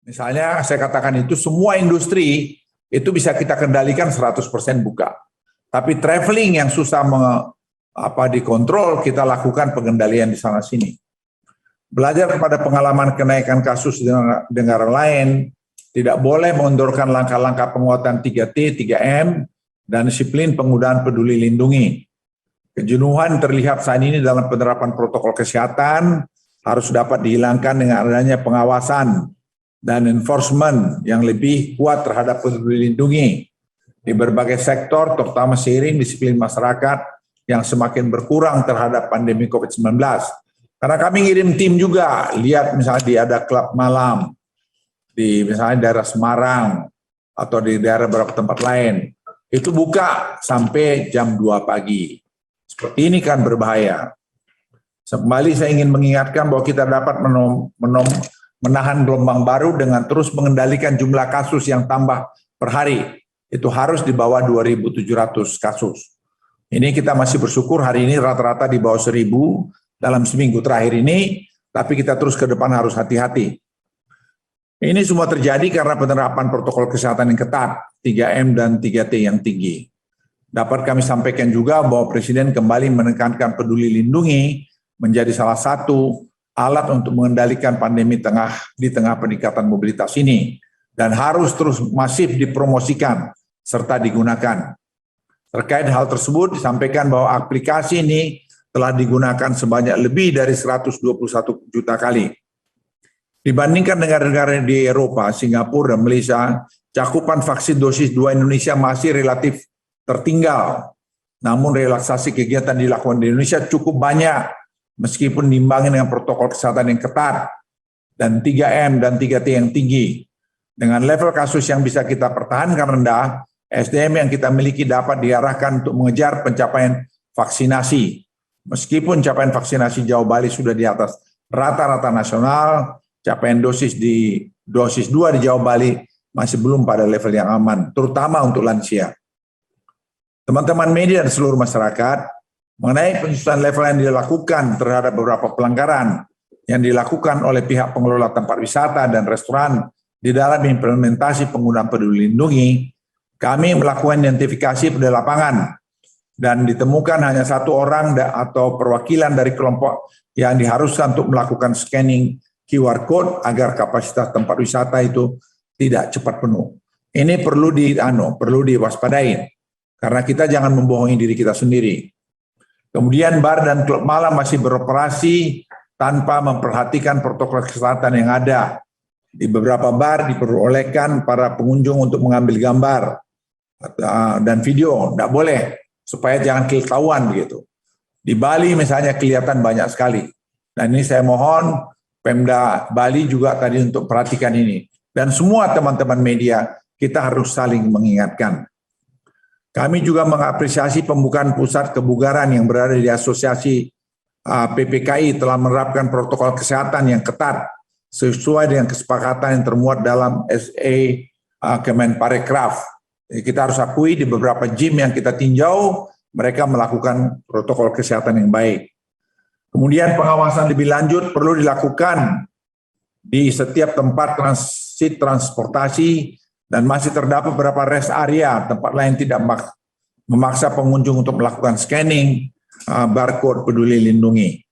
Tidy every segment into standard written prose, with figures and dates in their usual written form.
Misalnya saya katakan itu semua industri itu bisa kita kendalikan 100% buka. Tapi traveling yang susah dikontrol, kita lakukan pengendalian di sana sini. Belajar kepada pengalaman kenaikan kasus di negara lain, tidak boleh mengendorkan langkah-langkah penguatan 3T, 3M, dan disiplin penggunaan peduli lindungi. Kejenuhan terlihat saat ini dalam penerapan protokol kesehatan harus dapat dihilangkan dengan adanya pengawasan dan enforcement yang lebih kuat terhadap peduli lindungi di berbagai sektor, terutama seiring disiplin masyarakat yang semakin berkurang terhadap pandemi COVID-19. Karena kami ngirim tim juga, lihat misalnya ada klub malam, di misalnya daerah Semarang, atau di daerah beberapa tempat lain, itu buka sampai jam 2 pagi. Seperti ini kan berbahaya. Kembali saya ingin mengingatkan bahwa kita dapat menahan gelombang baru dengan terus mengendalikan jumlah kasus yang tambah per hari. Itu harus di bawah 2.700 kasus. Ini kita masih bersyukur hari ini rata-rata di bawah 1.000 dalam seminggu terakhir ini, tapi kita terus ke depan harus hati-hati. Ini semua terjadi karena penerapan protokol kesehatan yang ketat, 3M dan 3T yang tinggi. Dapat kami sampaikan juga bahwa Presiden kembali menekankan peduli lindungi menjadi salah satu alat untuk mengendalikan pandemi di tengah peningkatan mobilitas ini, dan harus terus masif dipromosikan serta digunakan. Terkait hal tersebut disampaikan bahwa aplikasi ini telah digunakan sebanyak lebih dari 121 juta kali. Dibandingkan negara-negara di Eropa, Singapura, dan Malaysia, cakupan vaksin dosis 2 Indonesia masih relatif tertinggal. Namun relaksasi kegiatan dilakukan di Indonesia cukup banyak, meskipun diimbangi dengan protokol kesehatan yang ketat, dan 3M dan 3T yang tinggi. Dengan level kasus yang bisa kita pertahankan rendah, SDM yang kita miliki dapat diarahkan untuk mengejar pencapaian vaksinasi. Meskipun capaian vaksinasi Jawa Bali sudah di atas rata-rata nasional, capaian dosis 2 di Jawa Bali masih belum pada level yang aman, terutama untuk lansia. Teman-teman media dan seluruh masyarakat, mengenai penyusunan level yang dilakukan terhadap beberapa pelanggaran yang dilakukan oleh pihak pengelola tempat wisata dan restoran di dalam implementasi penggunaan peduli lindungi, kami melakukan identifikasi pada lapangan dan ditemukan hanya 1 orang atau perwakilan dari kelompok yang diharuskan untuk melakukan scanning QR code agar kapasitas tempat wisata itu tidak cepat penuh. Ini perlu diwaspadai karena kita jangan membohongi diri kita sendiri. Kemudian bar dan klub malam masih beroperasi tanpa memperhatikan protokol kesehatan yang ada. Di beberapa bar diperbolehkan para pengunjung untuk mengambil gambar dan video, tidak boleh, supaya jangan ketahuan begitu. Di Bali misalnya kelihatan banyak sekali. Dan ini saya mohon Pemda Bali juga tadi untuk perhatikan ini. Dan semua teman-teman media, kita harus saling mengingatkan. Kami juga mengapresiasi pembukaan pusat kebugaran yang berada di asosiasi PPKI telah menerapkan protokol kesehatan yang ketat sesuai dengan kesepakatan yang termuat dalam SA Kemenparekraf. Kita harus akui di beberapa gym yang kita tinjau, mereka melakukan protokol kesehatan yang baik. Kemudian pengawasan lebih lanjut perlu dilakukan di setiap tempat transit transportasi dan masih terdapat beberapa rest area, tempat lain tidak memaksa pengunjung untuk melakukan scanning barcode peduli lindungi.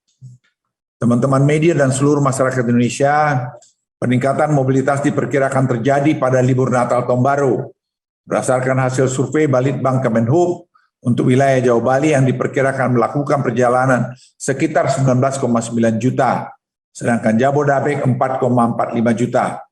Teman-teman media dan seluruh masyarakat Indonesia, peningkatan mobilitas diperkirakan terjadi pada libur Natal Tahun Baru. Berdasarkan hasil survei Balitbang Kemenhub, untuk wilayah Jawa Bali yang diperkirakan melakukan perjalanan sekitar 19,9 juta, sedangkan Jabodetabek 4,45 juta.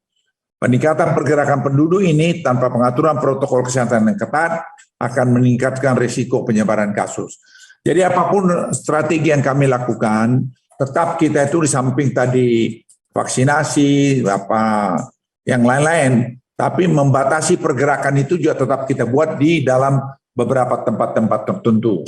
Peningkatan pergerakan penduduk ini tanpa pengaturan protokol kesehatan yang ketat akan meningkatkan risiko penyebaran kasus. Jadi apapun strategi yang kami lakukan, tetap kita itu di samping tadi vaksinasi, yang lain-lain, tapi membatasi pergerakan itu juga tetap kita buat di dalam beberapa tempat-tempat tertentu.